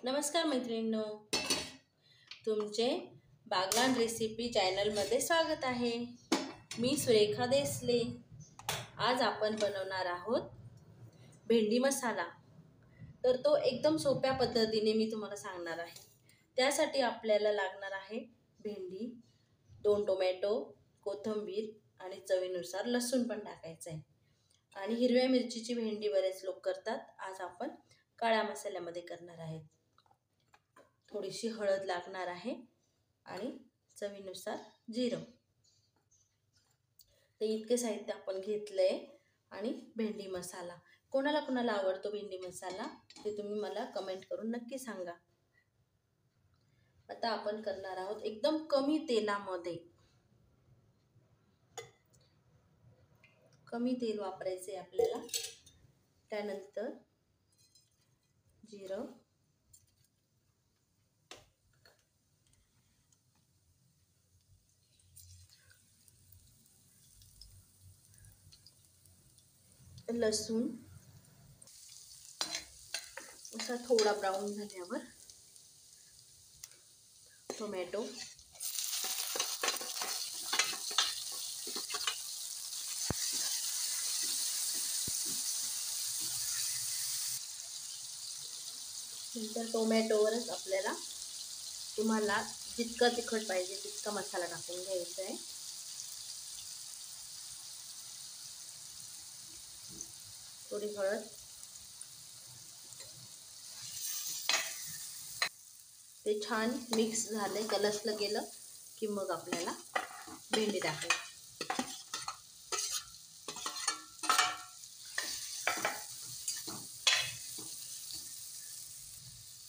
नमस्कार मैत्रिणींनो, तुमचे बागलान रेसिपी चॅनलमध्ये स्वागत आहे। मी सुरेखा देसले। आज आपण बनवणार आहोत भेंडी मसाला। तर तो एकदम सोप्या पद्धतीने मी तुम्हाला सांगणार आहे। त्यासाठी आपल्याला लागणार आहे भेंडी, 2 टोमॅटो, कोथिंबीर आणि चवीनुसार लसूण पण टाकायचं आहे। आणि हिरव्या मिरचीची भेंडी बरेच लोक करतात, आज आपण काळ्या मसाल्यामध्ये करणार आहोत। थोडीशी हळद लागणार आहे आणि चवीनुसार जिरं। तर इतके साहित्य आपण घेतलंय। आणि भेंडी मसाला कोणाला कोणाला आवडतो भेंडी मसाला ते तुम्ही मला कमेंट करून नक्की सांगा। आता आपण करणार आहोत एकदम कमी तेलामध्ये। कमी तेल वापरायचे आपल्याला। त्यानंतर जिरं, लसूण असा थोडा ब्राऊन झाल्यावर टोमॅटो, नंतर टोमॅटोवरच आपल्याला तुम्हाला जितका तिखट पाहिजे तितका मसाला टाकून घ्यायचा आहे। थोडी हळद, ते छान मिक्स झाले, कलसलं गेलं की मग आपल्याला भेंडी टाकायची।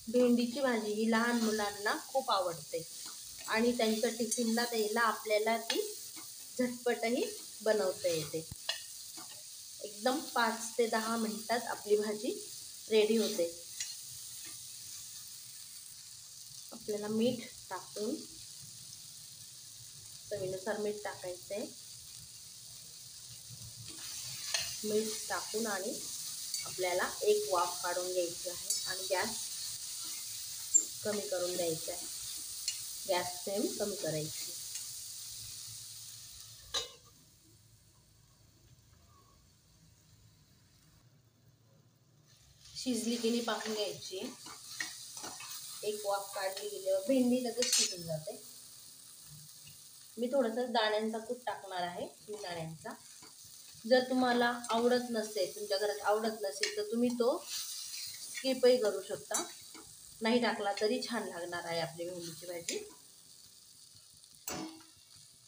भेंडीची भाजी ही लहान मुलांना खूप आवडते आणि त्यांच्या टिफिनला द्यायला आपल्याला ती झटपटही बनवता येते। एकदम 5 ते 10 मिनिटात आपली भाजी रेडी होते। आपल्याला मीठ टाकून, चवीनुसार मीठ टाकायचे। मीठ टाकून आणि आपल्याला एक वाफ काढून घ्यायची आहे आणि गॅस कमी करून द्यायचा आहे। गॅस फ्लेम कमी करायची। शिजली की नाही पाहून घ्यायची। एक वाफ काढली गेल्यावर भेंडी लगेच शिजून जाते। मी थोडासा दाण्यांचा कूट टाकणार आहे, दाण्यांचा। जर तुम्हाला आवडत नसेल, तुमच्या घरात आवडत नसेल तर तुम्ही तो स्किपही करू शकता, नाही टाकला तरी छान लागणार आहे आपली भेंडीची भाजी।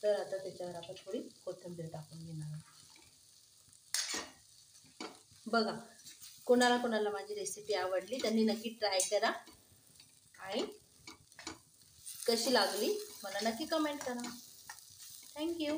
तर आता त्याच्यावर आपण थोडी कोथिंबीर टाकून घेणार। बघा, कोणाला कोणाला माझी रेसिपी आवडली त्यांनी नक्की ट्राय करा आणि कशी लागली मला नक्की कमेंट करा। थँक्यू।